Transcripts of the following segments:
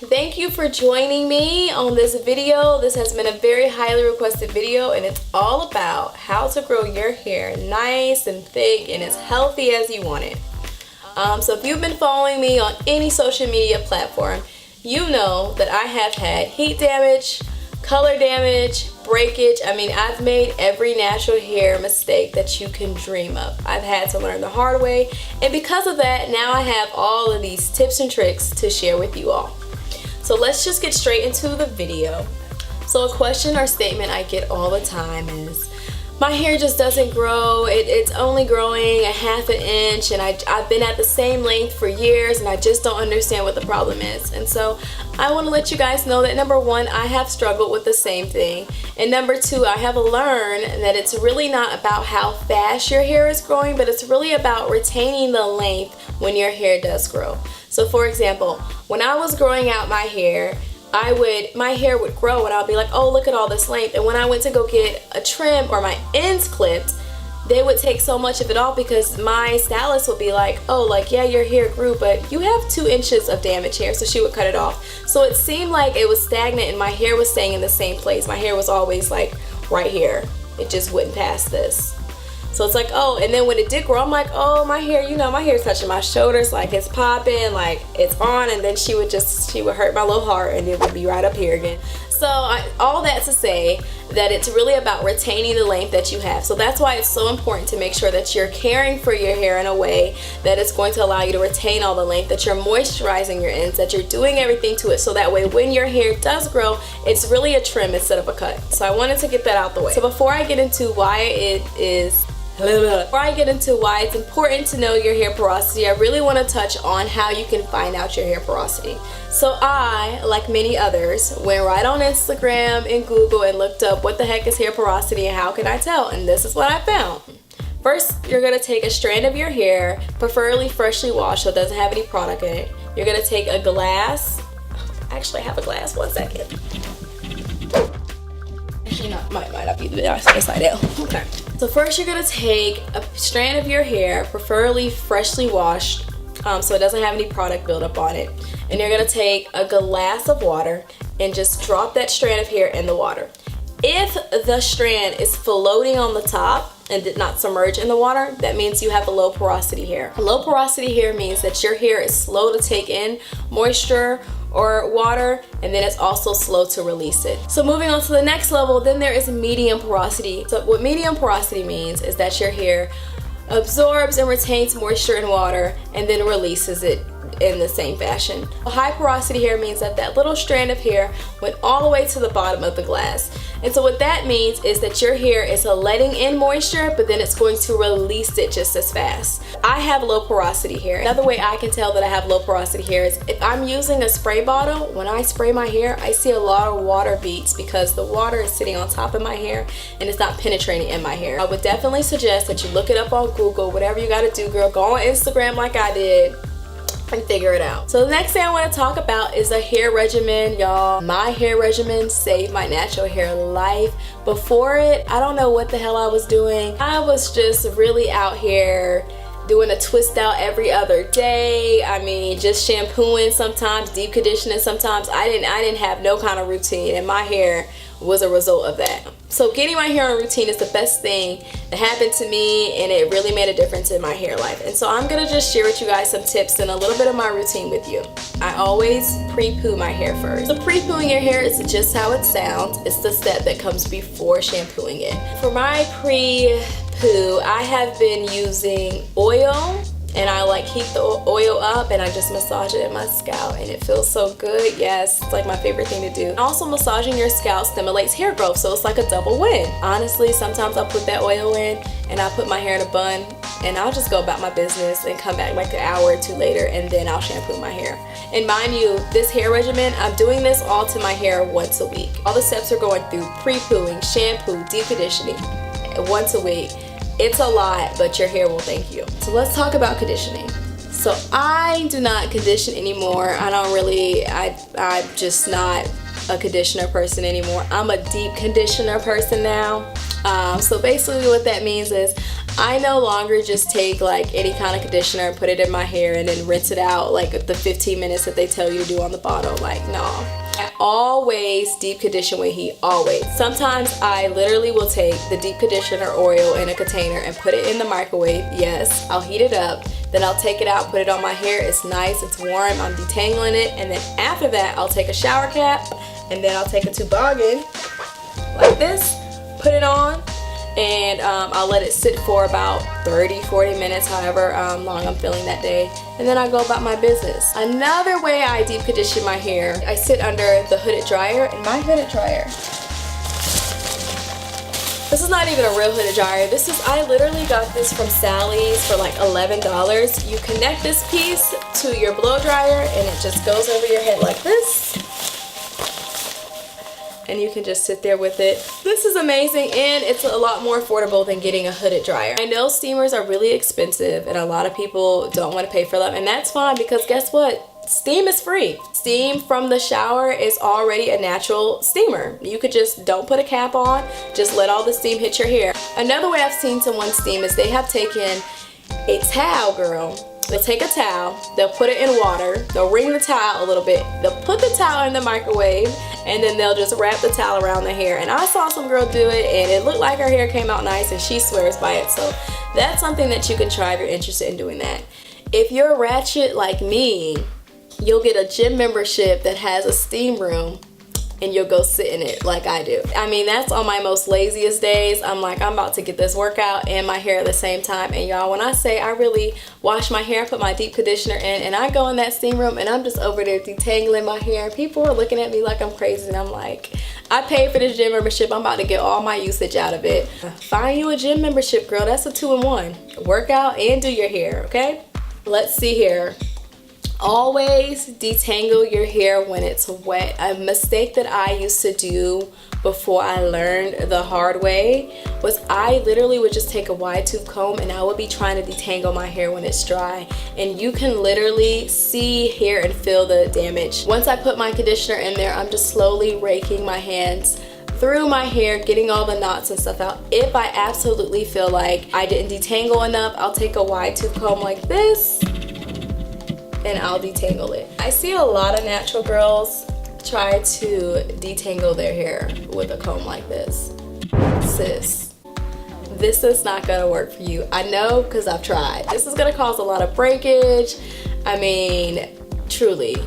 thank you for joining me on this video. This has been a very highly requested video, and it's all about how to grow your hair nice and thick and as healthy as you want it. So if you've been following me on any social media platform, you know that I have had heat damage, color damage, breakage. I mean, I've made every natural hair mistake that you can dream of. I've had to learn the hard way, and because of that, now I have all of these tips and tricks to share with you all. So let's just get straight into the video. So a question or statement I get all the time is, my hair just doesn't grow, it's only growing a ½ inch, and I've been at the same length for years and I just don't understand what the problem is. And so I want to let you guys know that number one, I have struggled with the same thing, and number two, I have learned that it's really not about how fast your hair is growing, but it's really about retaining the length when your hair does grow. So for example, when I was growing out my hair, my hair would grow and I'll be like, oh, look at all this length. And when I went to go get a trim or my ends clipped, they would take so much of it off because my stylist would be like, oh, like, yeah, your hair grew, but you have 2 inches of damaged hair. So she would cut it off. So it seemed like it was stagnant and my hair was staying in the same place. My hair was always like right here. It just wouldn't pass this. So it's like, oh, and then when it did grow, I'm like, oh, my hair, you know, my hair's touching my shoulders, like it's popping, like it's on, and then she would hurt my little heart and it would be right up here again. So all that to say that it's really about retaining the length that you have. So that's why it's so important to make sure that you're caring for your hair in a way that it's going to allow you to retain all the length, that you're moisturizing your ends, that you're doing everything to it so that way when your hair does grow, it's really a trim instead of a cut. So I wanted to get that out the way. So before I get into why it's important to know your hair porosity, I really want to touch on how you can find out your hair porosity. So I, like many others, went right on Instagram and Google and looked up what the heck is hair porosity and how can I tell, and this is what I found. First, you're going to take a strand of your hair, preferably freshly washed so it doesn't have any product in it. You're going to take a glass, actually I have a glass, 1 second. Actually, might not be the best idea. Okay. So first you're going to take a strand of your hair, preferably freshly washed, so it doesn't have any product buildup on it. And you're going to take a glass of water and just drop that strand of hair in the water. If the strand is floating on the top and did not submerge in the water, that means you have a low porosity hair. Low porosity hair means that your hair is slow to take in moisture or water, and then it's also slow to release it. So moving on to the next level, then there is medium porosity. So what medium porosity means is that your hair absorbs and retains moisture and water and then releases it in the same fashion. High porosity hair means that that little strand of hair went all the way to the bottom of the glass. And so what that means is that your hair is letting in moisture, but then it's going to release it just as fast. I have low porosity hair. Another way I can tell that I have low porosity hair is if I'm using a spray bottle, when I spray my hair, I see a lot of water beads because the water is sitting on top of my hair and it's not penetrating in my hair. I would definitely suggest that you look it up on Google, whatever you gotta do, girl. Go on Instagram like I did and figure it out. So the next thing I want to talk about is a hair regimen, y'all. My hair regimen saved my natural hair life. Before it, I don't know what the hell I was doing. I was just really out here doing a twist out every other day. I mean, just shampooing sometimes, deep conditioning sometimes. I didn't have no kind of routine, and my hair was a result of that. So getting my hair on routine is the best thing that happened to me, and it really made a difference in my hair life. And so I'm gonna just share with you guys some tips and a little bit of my routine with you. I always pre-poo my hair first. So pre-pooing your hair is just how it sounds. It's the step that comes before shampooing it. For my pre-poo, I have been using oil, and I like heat the oil up and I just massage it in my scalp, and it feels so good. Yes, it's like my favorite thing to do. Also, massaging your scalp stimulates hair growth, so it's like a double win. Honestly, sometimes I'll put that oil in and I'll put my hair in a bun and I'll just go about my business and come back like an hour or two later, and then I'll shampoo my hair. And mind you, this hair regimen, I'm doing this all to my hair once a week. All the steps are going through pre-pooing, shampoo, deep conditioning once a week. It's a lot, but your hair will thank you. So let's talk about conditioning. So I do not condition anymore. I'm just not a conditioner person anymore. I'm a deep conditioner person now. So basically what that means is I no longer just take like any kind of conditioner and put it in my hair and then rinse it out like the 15 minutes that they tell you to do on the bottle. Like, no. I always deep condition with heat, always. Sometimes I literally will take the deep conditioner oil in a container and put it in the microwave. Yes, I'll heat it up. Then I'll take it out, put it on my hair. It's nice, it's warm, I'm detangling it. And then after that, I'll take a shower cap and then I'll take a toboggan like this, put it on, and I'll let it sit for about 30-40 minutes, however long I'm feeling that day, and then I go about my business. Another way I deep condition my hair, I sit under the hooded dryer, and my hooded dryer, this is not even a real hooded dryer. This is, I literally got this from Sally's for like $11. You connect this piece to your blow dryer and it just goes over your head like this. And you can just sit there with it. This is amazing, and it's a lot more affordable than getting a hooded dryer. I know steamers are really expensive and a lot of people don't want to pay for them, and that's fine because guess what? Steam is free. Steam from the shower is already a natural steamer. You could just don't put a cap on, just let all the steam hit your hair. Another way I've seen someone steam is they have taken a towel, girl. They'll take a towel, they'll put it in water, they'll wring the towel a little bit, they'll put the towel in the microwave, and then they'll just wrap the towel around their hair. And I saw some girl do it, and it looked like her hair came out nice, and she swears by it. So that's something that you can try if you're interested in doing that. If you're ratchet like me, you'll get a gym membership that has a steam room, and you'll go sit in it like I do. I mean, that's on my most laziest days. I'm like, I'm about to get this workout and my hair at the same time. And y'all, when I say I really wash my hair, put my deep conditioner in, and I go in that steam room and I'm just over there detangling my hair, and people are looking at me like I'm crazy, and I'm like, I paid for this gym membership. I'm about to get all my usage out of it. Find you a gym membership, girl. That's a 2-in-1. Workout and do your hair, okay? Let's see here. Always detangle your hair when it's wet. A mistake that I used to do before I learned the hard way was I literally would just take a wide tooth comb and I would be trying to detangle my hair when it's dry, and you can literally see, hear, and feel the damage. Once I put my conditioner in there, I'm just slowly raking my hands through my hair, getting all the knots and stuff out. If I absolutely feel like I didn't detangle enough, I'll take a wide tooth comb like this and I'll detangle it. I see a lot of natural girls try to detangle their hair with a comb like this. Sis, this is not gonna work for you. I know, because I've tried. This is gonna cause a lot of breakage. I mean, truly,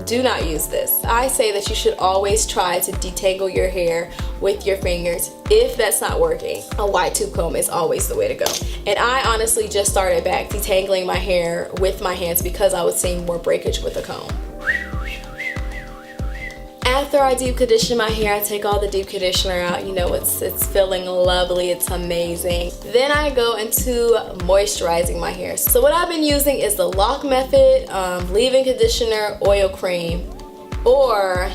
do not use this. I say that you should always try to detangle your hair with your fingers. If that's not working, a wide tooth comb is always the way to go. And I honestly just started back detangling my hair with my hands because I was seeing more breakage with a comb. After I deep condition my hair, I take all the deep conditioner out. You know, it's feeling lovely, it's amazing. Then I go into moisturizing my hair. So what I've been using is the lock method, leave-in conditioner, oil cream, or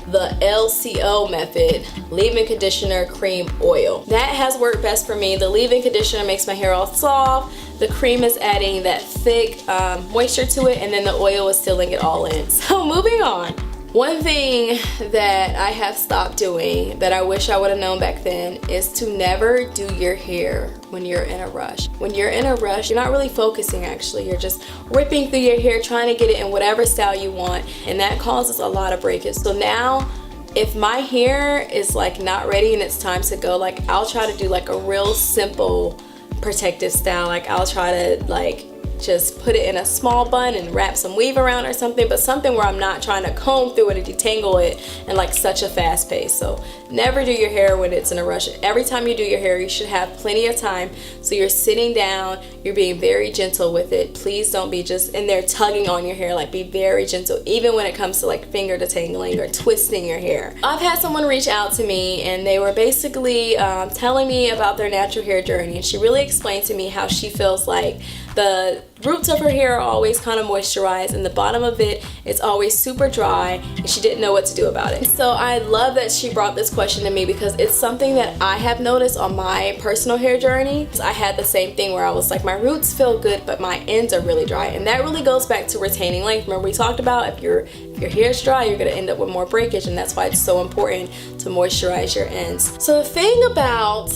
the LCO method, leave-in conditioner, cream, oil. That has worked best for me. The leave-in conditioner makes my hair all soft. The cream is adding that thick moisture to it, and then the oil is sealing it all in. So moving on. One thing that I have stopped doing that I wish I would have known back then is to never do your hair when you're in a rush. When you're in a rush, you're not really focusing actually. You're just ripping through your hair, trying to get it in whatever style you want, and that causes a lot of breakage. So now, if my hair is like not ready and it's time to go, like I'll try to do like a real simple protective style. Like I'll try to like just put it in a small bun and wrap some weave around or something, but something where I'm not trying to comb through it and detangle it in like such a fast pace. So never do your hair when it's in a rush. Every time you do your hair, you should have plenty of time. So you're sitting down, you're being very gentle with it. Please don't be just in there tugging on your hair. Like be very gentle, even when it comes to like finger detangling or twisting your hair. I've had someone reach out to me and they were basically telling me about their natural hair journey, and she really explained to me how she feels like the roots of her hair are always kind of moisturized and the bottom of it is always super dry, and she didn't know what to do about it. So I love that she brought this question to me because it's something that I have noticed on my personal hair journey. I had the same thing where I was like, my roots feel good but my ends are really dry, and that really goes back to retaining length. Remember we talked about if your hair's dry, you're gonna end up with more breakage, and that's why it's so important to moisturize your ends. So the thing about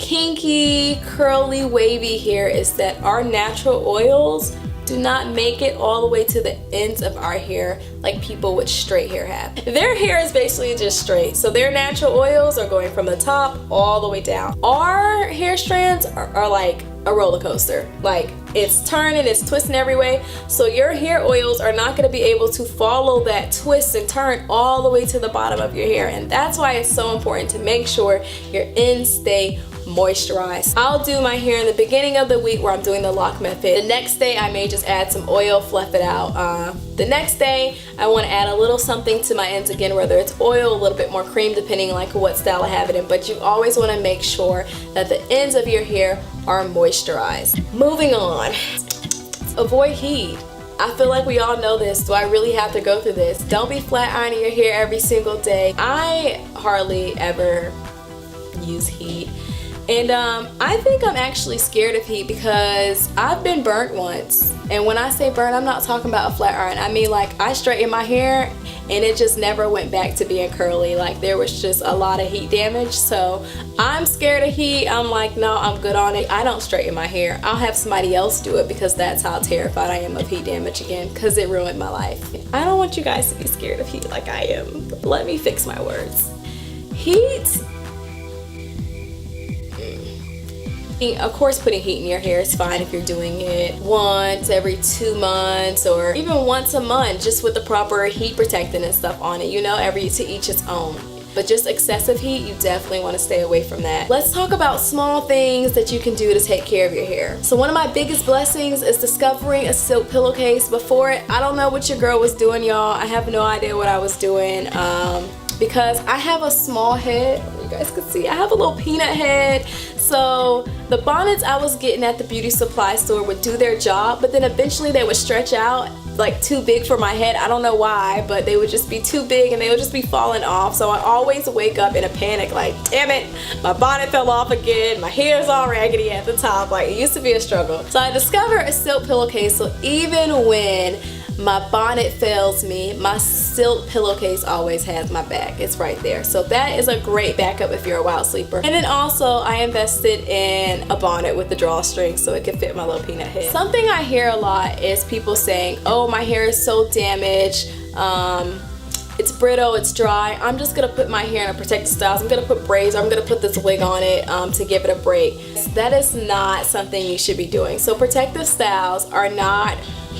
kinky, curly, wavy hair is that our natural oils do not make it all the way to the ends of our hair like people with straight hair have. Their hair is basically just straight, so their natural oils are going from the top all the way down. Our hair strands are like a roller coaster. Like, it's turning, it's twisting every way, so your hair oils are not going to be able to follow that twist and turn all the way to the bottom of your hair, and that's why it's so important to make sure your ends stay moisturized. I'll do my hair in the beginning of the week where I'm doing the lock method. The next day I may just add some oil, fluff it out. The next day I want to add a little something to my ends again, whether it's oil, a little bit more cream, depending like what style I have it in, but you always want to make sure that the ends of your hair are moisturized. Moving on, avoid heat. I feel like we all know this. Do I really have to go through this? Don't be flat ironing your hair every single day. I hardly ever use heat. And I think I'm actually scared of heat because I've been burnt once. And when I say burnt, I'm not talking about a flat iron. I mean, like, I straightened my hair and it just never went back to being curly. Like, there was just a lot of heat damage. So I'm scared of heat. I'm like, no, I'm good on it. I don't straighten my hair. I'll have somebody else do it because that's how terrified I am of heat damage again, because it ruined my life. I don't want you guys to be scared of heat like I am. Let me fix my words. Heat. Of course, putting heat in your hair is fine if you're doing it once every 2 months or even once a month, just with the proper heat protectant and stuff on it, you know, to each its own. But just excessive heat, you definitely want to stay away from that. Let's talk about small things that you can do to take care of your hair. So one of my biggest blessings is discovering a silk pillowcase. Before it, I don't know what your girl was doing, y'all. I have no idea what I was doing. Because I have a small head, you guys can see, I have a little peanut head. So the bonnets I was getting at the beauty supply store would do their job, but then eventually they would stretch out like too big for my head. I don't know why, but they would just be too big and they would just be falling off. So I always wake up in a panic like, damn it, my bonnet fell off again, my hair's all raggedy at the top. Like, it used to be a struggle. So I discovered a silk pillowcase, so even when my bonnet fails me, my silk pillowcase always has my back. It's right there. So that is a great backup if you're a wild sleeper. And then also I invested in a bonnet with the drawstring so it could fit my little peanut head. Something I hear a lot is people saying, oh, my hair is so damaged, it's brittle, it's dry, I'm just gonna put my hair in a protective styles, I'm gonna put braids, or I'm gonna put this wig on it to give it a break. That is not something you should be doing. So protective styles are not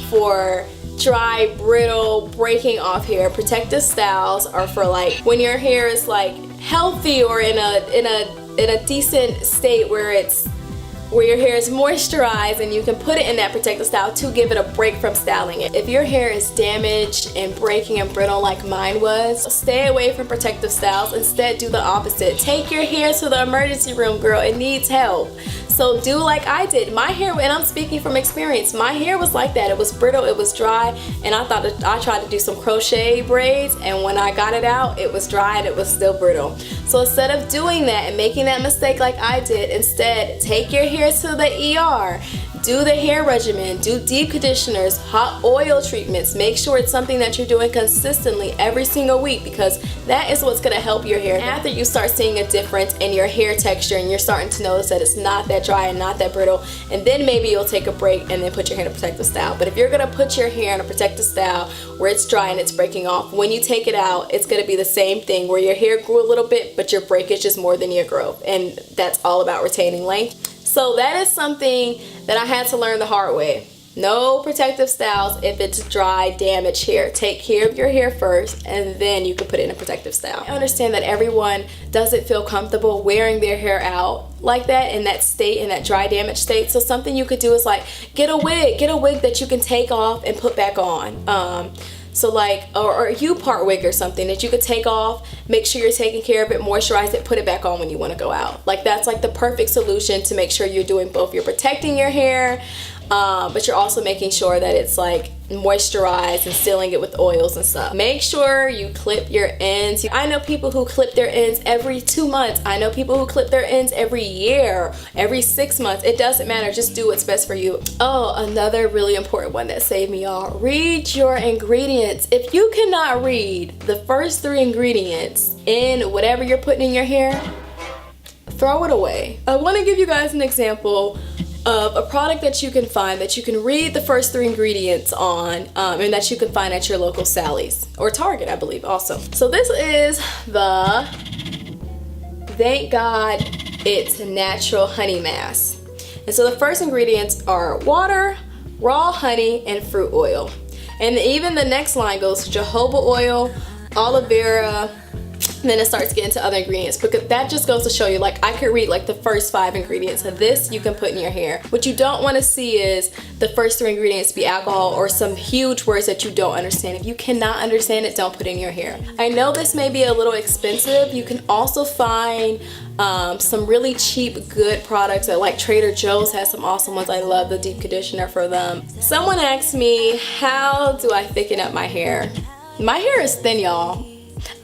for dry, brittle, breaking off hair. Protective styles are for like when your hair is like healthy or in a decent state where your hair is moisturized, and you can put it in that protective style to give it a break from styling it. If your hair is damaged and breaking and brittle like mine was, stay away from protective styles. Instead, do the opposite. Take your hair to the emergency room, girl. It needs help. So do like I did. My hair, and I'm speaking from experience, my hair was like that. It was brittle, it was dry, and I tried to do some crochet braids, and when I got it out, it was dry and it was still brittle. So instead of doing that and making that mistake like I did, instead take your hair to the ER. Do the hair regimen, do deep conditioners, hot oil treatments. Make sure it's something that you're doing consistently every single week, because that is what's gonna help your hair. After you start seeing a difference in your hair texture and you're starting to notice that it's not that dry and not that brittle, and then maybe you'll take a break and then put your hair in a protective style. But if you're gonna put your hair in a protective style where it's dry and it's breaking off, when you take it out, it's gonna be the same thing where your hair grew a little bit, but your breakage is more than your growth, and that's all about retaining length. So that is something that I had to learn the hard way. No protective styles if it's dry, damaged hair. Take care of your hair first, and then you can put it in a protective style. I understand that everyone doesn't feel comfortable wearing their hair out like that, in that state, in that dry, damaged state. So something you could do is like get a wig that you can take off and put back on. So like, or a U-part wig or something that you could take off, make sure you're taking care of it, moisturize it, put it back on when you want to go out. Like, that's like the perfect solution to make sure you're doing both. You're protecting your hair, but you're also making sure that it's like moisturized and sealing it with oils and stuff. Make sure you clip your ends. I know people who clip their ends every 2 months. I know people who clip their ends every year, every 6 months. It doesn't matter. Just do what's best for you. Oh, another really important one that saved me, y'all. Read your ingredients. If you cannot read the first 3 ingredients in whatever you're putting in your hair, throw it away. I want to give you guys an example of a product that you can find that you can read the first 3 ingredients on, and that you can find at your local Sally's or Target, I believe, also. So this is the Thank God It's Natural Honey Mask. And so the first ingredients are water, raw honey, and fruit oil. And even the next line goes jojoba oil, aloe vera, and then it starts getting to other ingredients, because that just goes to show you, like, I could read like the first 5 ingredients of this you can put in your hair. What you don't want to see is the first 3 ingredients be alcohol or some huge words that you don't understand. If you cannot understand it, don't put it in your hair. I know this may be a little expensive. You can also find some really cheap good products at, like, Trader Joe's has some awesome ones. I love the deep conditioner for them. Someone asked me, how do I thicken up my hair? My hair is thin, y'all.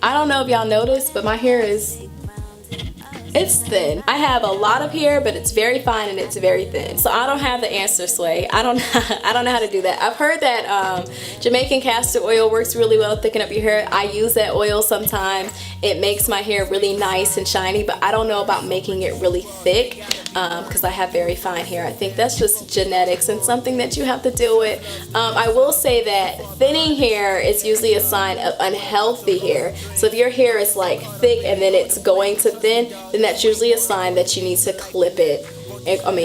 I don't know if y'all noticed, but my hair it's thin. I have a lot of hair, but it's very fine and it's very thin. So I don't have the answer, Sway. I don't know how to do that. I've heard that Jamaican castor oil works really well to thicken up your hair. I use that oil sometimes. It makes my hair really nice and shiny, but I don't know about making it really thick because I have very fine hair. I think that's just genetics and something that you have to deal with. I will say that thinning hair is usually a sign of unhealthy hair. So if your hair is like thick and then it's going to thin, then that's usually a sign that you need to clip it.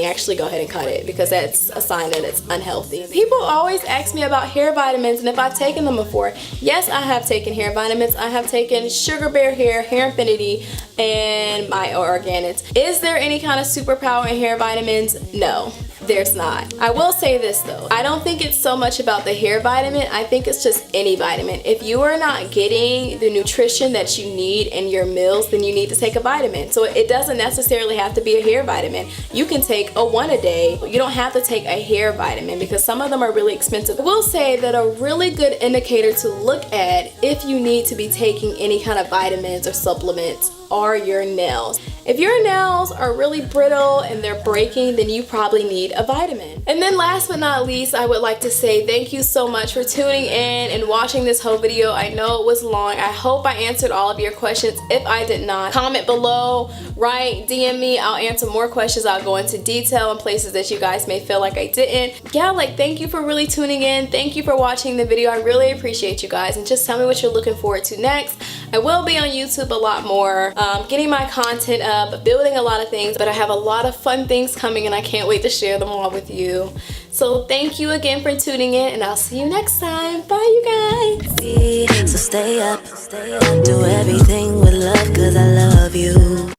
Actually go ahead and cut it, because that's a sign that it's unhealthy. People always ask me about hair vitamins and if I've taken them before. Yes, I have taken hair vitamins. I have taken Sugar Bear Hair, Hair Infinity, and my Organics. Is there any kind of superpower in hair vitamins? No. There's not. I will say this though, I don't think it's so much about the hair vitamin. I think it's just any vitamin. If you are not getting the nutrition that you need in your meals, then you need to take a vitamin. So it doesn't necessarily have to be a hair vitamin. You can take a 1 a day. You don't have to take a hair vitamin because some of them are really expensive. I will say that a really good indicator to look at if you need to be taking any kind of vitamins or supplements are your nails. If your nails are really brittle and they're breaking, then you probably need a vitamin. And then last but not least, I would like to say thank you so much for tuning in and watching this whole video. I know it was long. I hope I answered all of your questions. If I did not, comment below, write, DM me. I'll answer more questions. I'll go into detail in places that you guys may feel like I didn't. Yeah, like, thank you for really tuning in. Thank you for watching the video. I really appreciate you guys, and just tell me what you're looking forward to next. I will be on YouTube a lot more, getting my content up, building a lot of things, but I have a lot of fun things coming and I can't wait to share them all with you. So thank you again for tuning in, and I'll see you next time. Bye, you guys. So stay up, do everything with love, 'cause I love you.